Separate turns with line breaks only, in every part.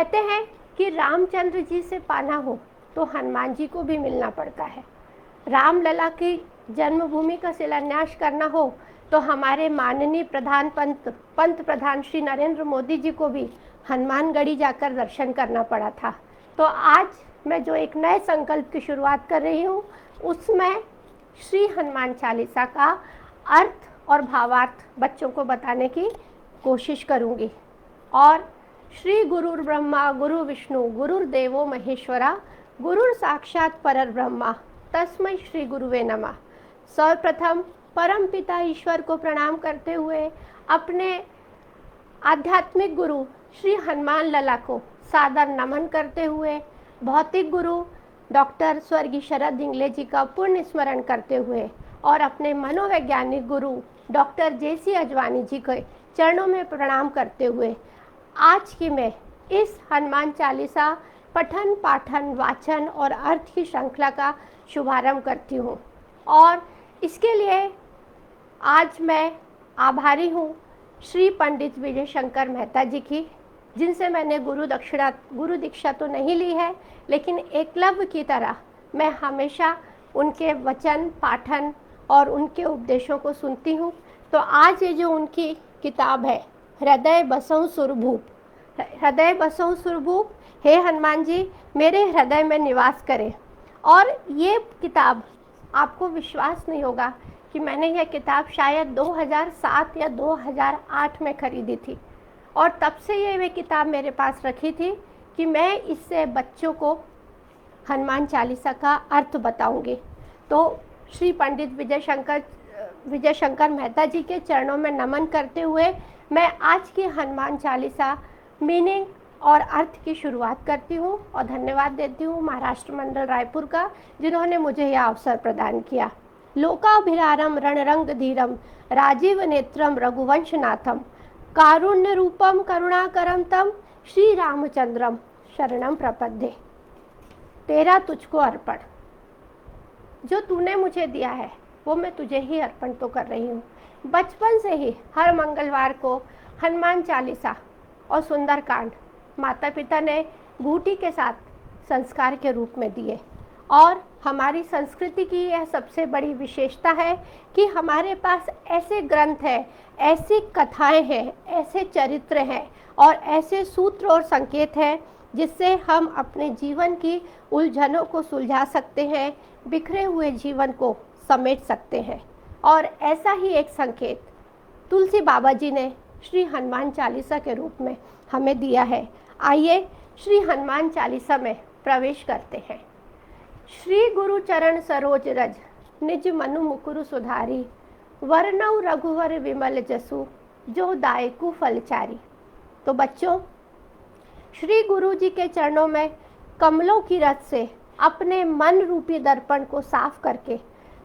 कहते हैं कि रामचंद्र जी से पाना हो तो हनुमान जी को भी मिलना पड़ता है। रामलला की जन्मभूमि का शिलान्यास करना हो तो हमारे माननीय पंत प्रधान श्री नरेंद्र मोदी जी को भी हनुमानगढ़ी जाकर दर्शन करना पड़ा था। तो आज मैं जो एक नए संकल्प की शुरुआत कर रही हूँ उसमें श्री हनुमान चालीसा का अर्थ और भावार्थ बच्चों को बताने की कोशिश करूँगी। और श्री गुरुर् ब्रह्मा गुरु विष्णु गुरुर्देवो महेश्वरा गुरुर साक्षात परर ब्रह्मा तस्मै श्री गुरुवे नमः। सर्वप्रथम परम पिता ईश्वर को प्रणाम करते हुए अपने आध्यात्मिक गुरु श्री हनुमान लला को सादर नमन करते हुए भौतिक गुरु डॉक्टर स्वर्गीय शरद दिंगले जी का पुण्य स्मरण करते हुए और अपने मनोवैज्ञानिक गुरु डॉक्टर जेसी अजवानी जी के चरणों में प्रणाम करते हुए आज की मैं इस हनुमान चालीसा पठन पाठन वाचन और अर्थ की श्रृंखला का शुभारंभ करती हूँ। और इसके लिए आज मैं आभारी हूँ श्री पंडित विजय शंकर मेहता जी की, जिनसे मैंने गुरु दीक्षा तो नहीं ली है, लेकिन एकलव्य की तरह मैं हमेशा उनके वचन पाठन और उनके उपदेशों को सुनती हूँ। तो आज ये जो उनकी किताब है हृदय बसहु सुरभूप, हृदय बसहु सुरभूप, हे हनुमान जी मेरे हृदय में निवास करें। और ये किताब आपको विश्वास नहीं होगा कि मैंने यह किताब शायद 2007 या 2008 में खरीदी थी और तब से ये वे किताब मेरे पास रखी थी कि मैं इससे बच्चों को हनुमान चालीसा का अर्थ बताऊंगी। तो श्री पंडित विजय शंकर मेहता जी के चरणों में नमन करते हुए मैं आज की हनुमान चालीसा मीनिंग और अर्थ की शुरुआत करती हूँ और धन्यवाद देती हूँ महाराष्ट्र मंडल रायपुर का, जिन्होंने मुझे यह अवसर प्रदान किया। लोकाभिरारम रणरंग धीरम राजीव नेत्रम रघुवंशनाथम कारुण्य रूपम करुणाकरम तम श्री रामचंद्रम शरणम प्रपद्ये। तेरा तुझको अर्पण, जो तूने मुझे दिया है वो मैं तुझे ही अर्पण तो कर रही हूँ। बचपन से ही हर मंगलवार को हनुमान चालीसा और सुंदरकांड माता पिता ने बूटी के साथ संस्कार के रूप में दिए। और हमारी संस्कृति की यह सबसे बड़ी विशेषता है कि हमारे पास ऐसे ग्रंथ हैं, ऐसी कथाएं हैं, ऐसे चरित्र हैं और ऐसे सूत्र और संकेत हैं जिससे हम अपने जीवन की उलझनों को सुलझा सकते हैं, बिखरे हुए जीवन को समेट सकते हैं। और ऐसा ही एक संकेत तुलसी बाबा जी ने श्री हनुमान चालीसा के रूप में हमें दिया है। आइए श्री हनुमान चालीसा में प्रवेश करते हैं। श्री गुरु चरण सरोज रज निज मनु मुकुरु सुधारी वरनऊ रघुवर विमल जसु जो दायकु फलचारी। तो बच्चों, श्री गुरु जी के चरणों में कमलों की रस से अपने मन रूपी दर्पण को साफ करके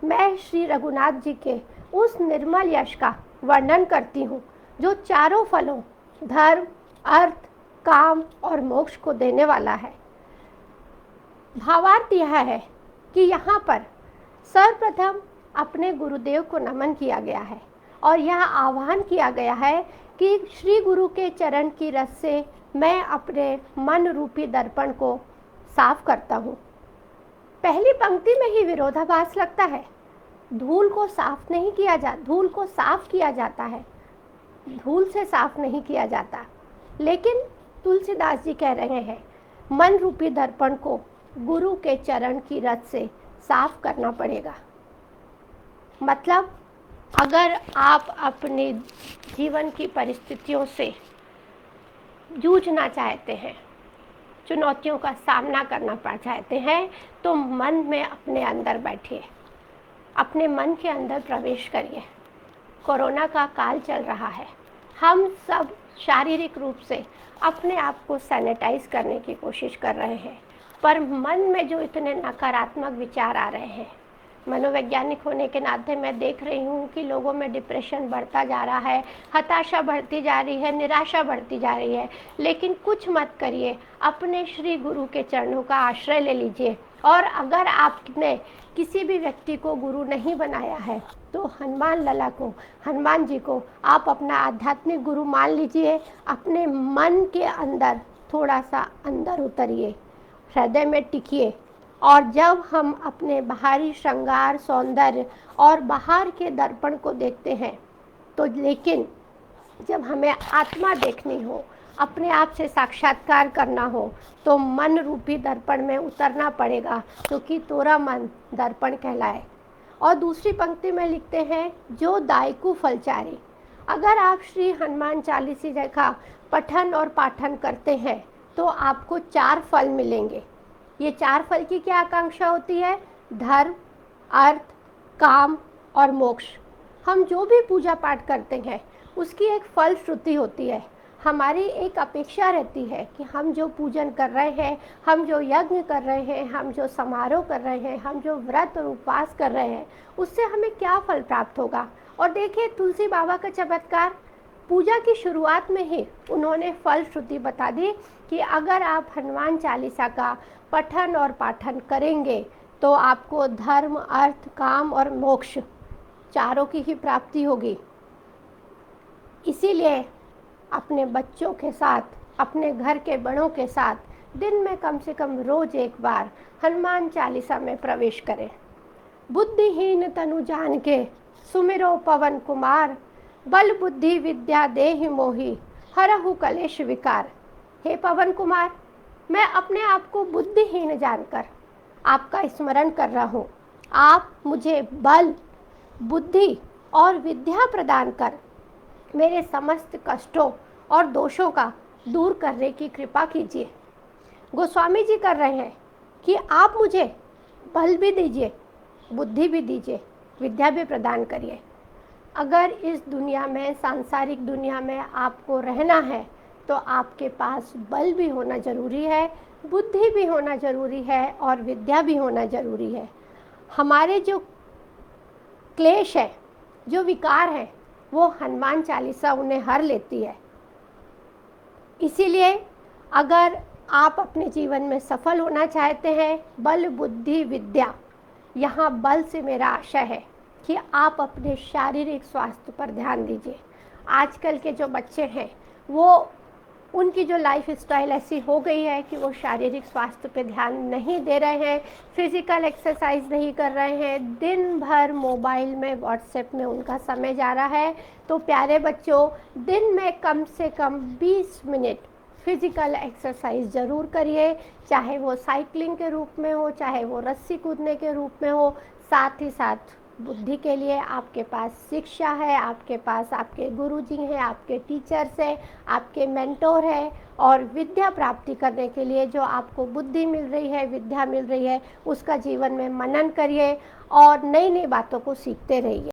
मैं श्री रघुनाथ जी के उस निर्मल यश का वर्णन करती हूँ जो चारों फलों धर्म अर्थ काम और मोक्ष को देने वाला है। भावार्थ यह है कि यहाँ पर सर्वप्रथम अपने गुरुदेव को नमन किया गया है और यह आह्वान किया गया है कि श्री गुरु के चरण की रस से मैं अपने मन रूपी दर्पण को साफ करता हूँ। पहली पंक्ति में ही विरोधाभास लगता है। धूल को साफ किया जाता है, धूल से साफ नहीं किया जाता। लेकिन तुलसीदास जी कह रहे हैं मन रूपी दर्पण को गुरु के चरण की रस से साफ करना पड़ेगा। मतलब अगर आप अपने जीवन की परिस्थितियों से जूझना चाहते हैं, चुनौतियों का सामना करना चाहते हैं, तो मन में अपने अंदर बैठिए, अपने मन के अंदर प्रवेश करिए। कोरोना का काल चल रहा है, हम सब शारीरिक रूप से अपने आप को सैनिटाइज करने की कोशिश कर रहे हैं, पर मन में जो इतने नकारात्मक विचार आ रहे हैं, मनोवैज्ञानिक होने के नाते मैं देख रही हूँ कि लोगों में डिप्रेशन बढ़ता जा रहा है, हताशा बढ़ती जा रही है, निराशा बढ़ती जा रही है। लेकिन कुछ मत करिए, अपने श्री गुरु के चरणों का आश्रय ले लीजिए। और अगर आपने किसी भी व्यक्ति को गुरु नहीं बनाया है तो हनुमान लला को, हनुमान जी को आप अपना आध्यात्मिक गुरु मान लीजिए। अपने मन के अंदर थोड़ा सा अंदर उतरिए, हृदय में टिकिए। और जब हम अपने बाहरी श्रृंगार, सौंदर्य और बाहर के दर्पण को देखते हैं, तो लेकिन जब हमें आत्मा देखनी हो, अपने आप से साक्षात्कार करना हो, तो मन रूपी दर्पण में उतरना पड़ेगा, क्योंकि तोरा मन दर्पण कहलाए। और दूसरी पंक्ति में लिखते हैं, जो दायकु फलचारी। अगर आप श्री हनुमान चालीसा का पठन और पाठन करते हैं तो आपको 4 फल मिलेंगे। ये 4 फल की क्या आकांक्षा होती है? धर्म, अर्थ, काम और मोक्ष। हम जो भी पूजा पाठ करते हैं उसकी एक फल श्रुति होती है। हमारी एक अपेक्षा रहती है कि हम जो पूजन कर रहे हैं, हम जो यज्ञ कर रहे हैं, हम जो समारोह कर रहे हैं, हम जो व्रत और उपवास कर रहे हैं, उससे हमें क्या फल प्राप्त होगा। और देखिए तुलसी बाबा का चमत्कार, पूजा की शुरुआत में ही उन्होंने फल श्रुति बता दी कि अगर आप हनुमान चालीसा का पठन और पाठन करेंगे तो आपको धर्म, अर्थ, काम और मोक्ष चारों की ही प्राप्ति होगी। इसीलिए अपने बच्चों के साथ, अपने घर के बड़ों के साथ दिन में कम से कम रोज एक बार हनुमान चालीसा में प्रवेश करें। बुद्धिहीन तनु जान के सुमिरो पवन कुमार, बल बुद्धि विद्या देहि मोहि, हरहु कलेश विकार। हे पवन कुमार, मैं अपने आप को बुद्धिहीन जानकर आपका स्मरण कर रहा हूँ। आप मुझे बल, बुद्धि और विद्या प्रदान कर मेरे समस्त कष्टों और दोषों का दूर करने की कृपा कीजिए। गोस्वामी जी कर रहे हैं कि आप मुझे बल भी दीजिए, बुद्धि भी दीजिए, विद्या भी प्रदान करिए। अगर इस दुनिया में, सांसारिक दुनिया में आपको रहना है तो आपके पास बल भी होना जरूरी है, बुद्धि भी होना जरूरी है और विद्या भी होना जरूरी है। हमारे जो क्लेश है, जो विकार है, वो हनुमान चालीसा उन्हें हर लेती है। इसीलिए अगर आप अपने जीवन में सफल होना चाहते हैं, बल, बुद्धि, विद्या, यहाँ बल से मेरा आशय है कि आप अपने शारीरिक स्वास्थ्य पर ध्यान दीजिए। आजकल के जो बच्चे हैं वो, उनकी जो लाइफ स्टाइल ऐसी हो गई है कि वो शारीरिक स्वास्थ्य पे ध्यान नहीं दे रहे हैं, फिजिकल एक्सरसाइज नहीं कर रहे हैं, दिन भर मोबाइल में, व्हाट्सएप में उनका समय जा रहा है। तो प्यारे बच्चों, दिन में कम से कम 20 मिनट फिजिकल एक्सरसाइज ज़रूर करिए, चाहे वो साइकिलिंग के रूप में हो, चाहे वो रस्सी कूदने के रूप में हो। साथ ही साथ बुद्धि के लिए आपके पास शिक्षा है, आपके पास आपके गुरुजी हैं, आपके टीचर्स हैं, आपके मेंटोर हैं। और विद्या प्राप्ति करने के लिए जो आपको बुद्धि मिल रही है, विद्या मिल रही है, उसका जीवन में मनन करिए और नई नई बातों को सीखते रहिए।